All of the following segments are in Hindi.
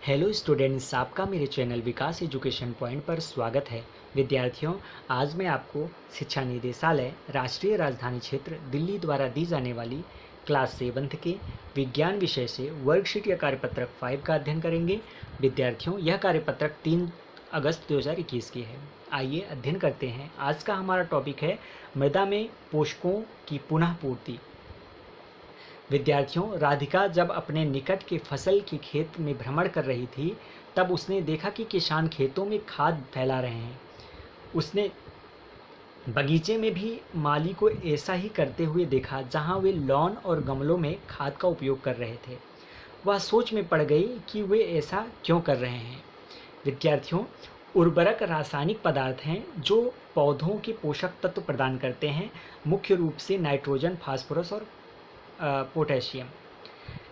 हेलो स्टूडेंट्स, आपका मेरे चैनल विकास एजुकेशन पॉइंट पर स्वागत है। विद्यार्थियों, आज मैं आपको शिक्षा निदेशालय राष्ट्रीय राजधानी क्षेत्र दिल्ली द्वारा दी जाने वाली क्लास 7th के विज्ञान विषय से वर्कशीट या कार्यपत्रक 5 का अध्ययन करेंगे। विद्यार्थियों, यह कार्यपत्रक 3 अगस्त 2021 की है। आइए अध्ययन करते हैं। आज का हमारा टॉपिक है मृदा में पोषकों की पुनः पूर्ति। विद्यार्थियों, राधिका जब अपने निकट के फसल के खेत में भ्रमण कर रही थी, तब उसने देखा कि किसान खेतों में खाद फैला रहे हैं। उसने बगीचे में भी माली को ऐसा ही करते हुए देखा, जहां वे लॉन और गमलों में खाद का उपयोग कर रहे थे। वह सोच में पड़ गई कि वे ऐसा क्यों कर रहे हैं। विद्यार्थियों, उर्वरक रासायनिक पदार्थ हैं जो पौधों के पोषक तत्व प्रदान करते हैं, मुख्य रूप से नाइट्रोजन, फास्फोरस और पोटेशियम।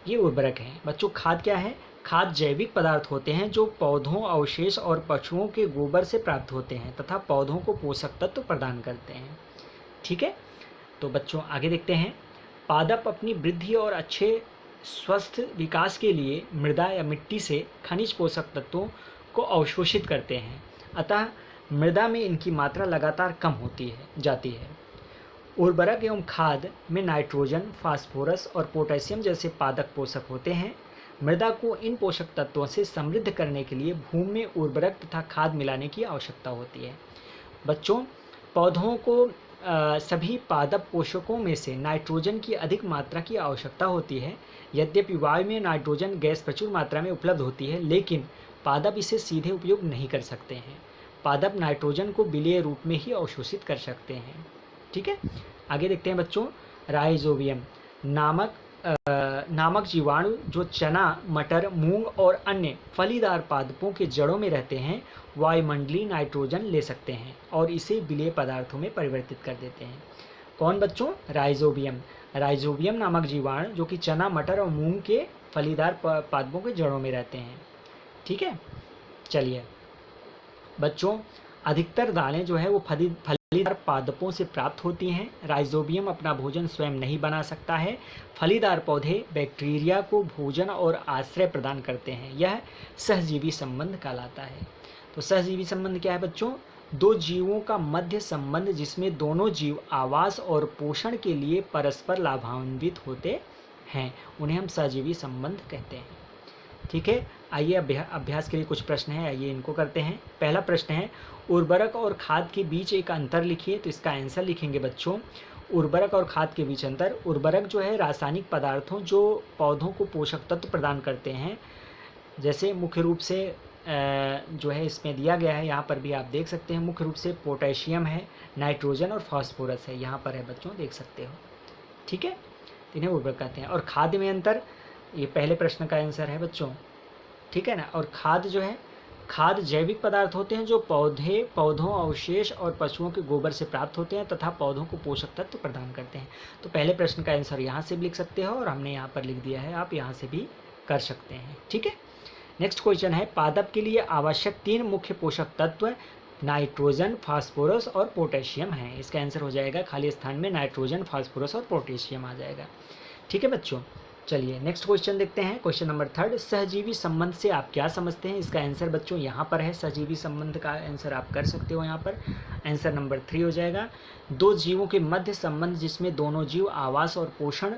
ये उर्वरक हैं। बच्चों, खाद क्या है? खाद जैविक पदार्थ होते हैं जो पौधों, अवशेष और पशुओं के गोबर से प्राप्त होते हैं तथा पौधों को पोषक तत्व प्रदान करते हैं। ठीक है, तो बच्चों आगे देखते हैं। पादप अपनी वृद्धि और अच्छे स्वस्थ विकास के लिए मृदा या मिट्टी से खनिज पोषक तत्वों को अवशोषित करते हैं, अतः मृदा में इनकी मात्रा लगातार कम होती जाती है। उर्वरक एवं खाद में नाइट्रोजन, फास्फोरस और पोटेशियम जैसे पादप पोषक होते हैं। मृदा को इन पोषक तत्वों से समृद्ध करने के लिए भूमि में उर्वरक तथा खाद मिलाने की आवश्यकता होती है। बच्चों, पौधों को सभी पादप पोषकों में से नाइट्रोजन की अधिक मात्रा की आवश्यकता होती है। यद्यपि वायु में नाइट्रोजन गैस प्रचुर मात्रा में उपलब्ध होती है, लेकिन पादप इसे सीधे उपयोग नहीं कर सकते हैं। पादप नाइट्रोजन को विलेय रूप में ही अवशोषित कर सकते हैं। ठीक है, आगे देखते हैं बच्चों। राइजोबियम नामक जीवाणु जो चना, मटर, मूंग और अन्य फलीदार पादपों के जड़ों में रहते हैं, वायुमंडलीय नाइट्रोजन ले सकते हैं और इसे विलेय पदार्थों में परिवर्तित कर देते हैं। कौन बच्चों? राइजोबियम। राइजोबियम नामक जीवाणु जो कि चना, मटर और मूंग के फलीदार पादपों के जड़ों में रहते हैं। ठीक है, चलिए बच्चों, अधिकतर दालें जो है वो फलीदार पादपों से प्राप्त होती हैं। राइजोबियम अपना भोजन स्वयं नहीं बना सकता है। फलीदार पौधे बैक्टीरिया को भोजन और आश्रय प्रदान करते हैं। यह सहजीवी संबंध कहलाता है। तो सहजीवी संबंध क्या है बच्चों? दो जीवों का मध्य संबंध जिसमें दोनों जीव आवास और पोषण के लिए परस्पर लाभान्वित होते हैं, उन्हें हम सहजीवी संबंध कहते हैं। ठीक है, आइए अभ्यास के लिए कुछ प्रश्न हैं, आइए इनको करते हैं। पहला प्रश्न है, उर्वरक और खाद के बीच एक अंतर लिखिए। तो इसका आंसर लिखेंगे बच्चों, उर्वरक और खाद के बीच अंतर। उर्वरक जो है रासायनिक पदार्थों जो पौधों को पोषक तत्व प्रदान करते हैं, जैसे मुख्य रूप से जो है इसमें दिया गया है, यहाँ पर भी आप देख सकते हैं, मुख्य रूप से पोटेशियम है, नाइट्रोजन और फास्फोरस है, यहाँ पर है बच्चों, देख सकते हो। ठीक है, इन्हें उर्वरक कहते हैं। और खाद में अंतर, ये पहले प्रश्न का आंसर है बच्चों। ठीक है ना। और खाद जो है, खाद जैविक पदार्थ होते हैं जो पौधों, अवशेष और पशुओं के गोबर से प्राप्त होते हैं तथा पौधों को पोषक तत्व प्रदान करते हैं। तो पहले प्रश्न का आंसर यहाँ से भी लिख सकते हो और हमने यहाँ पर लिख दिया है, आप यहाँ से भी कर सकते हैं। ठीक है, नेक्स्ट क्वेश्चन है, पादप के लिए आवश्यक 3 मुख्य पोषक तत्व नाइट्रोजन, फास्फोरस और पोटेशियम है। इसका आंसर हो जाएगा खाली स्थान में नाइट्रोजन, फास्फोरस और पोटेशियम आ जाएगा। ठीक है बच्चों, चलिए नेक्स्ट क्वेश्चन देखते हैं। क्वेश्चन नंबर 3, सहजीवी संबंध से आप क्या समझते हैं? इसका आंसर बच्चों यहाँ पर है, सहजीवी संबंध का आंसर आप कर सकते हो। यहाँ पर आंसर नंबर 3 हो जाएगा, दो जीवों के मध्य संबंध जिसमें दोनों जीव आवास और पोषण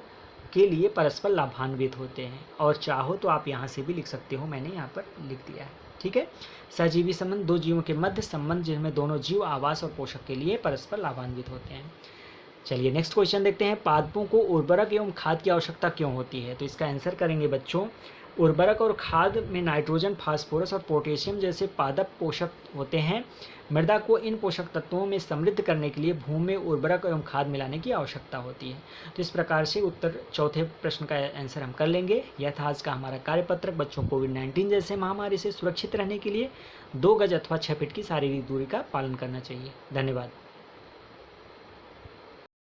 के लिए परस्पर लाभान्वित होते हैं। और चाहो तो आप यहाँ से भी लिख सकते हो, मैंने यहाँ पर लिख दिया है। ठीक है, सहजीवी संबंध दो जीवों के मध्य संबंध जिसमें दोनों जीव आवास और पोषक के लिए परस्पर लाभान्वित होते हैं। चलिए नेक्स्ट क्वेश्चन देखते हैं, पादपों को उर्वरक एवं खाद की आवश्यकता क्यों होती है? तो इसका आंसर करेंगे बच्चों, उर्वरक और खाद में नाइट्रोजन, फास्फोरस और पोटेशियम जैसे पादप पोषक होते हैं। मृदा को इन पोषक तत्वों में समृद्ध करने के लिए भूमि में उर्वरक एवं खाद मिलाने की आवश्यकता होती है। तो इस प्रकार से उत्तर चौथे प्रश्न का आंसर हम कर लेंगे। यह था आज का हमारा कार्यपत्रक। बच्चों, कोविड-19 जैसे महामारी से सुरक्षित रहने के लिए 2 गज अथवा 6 फीट की शारीरिक दूरी का पालन करना चाहिए। धन्यवाद।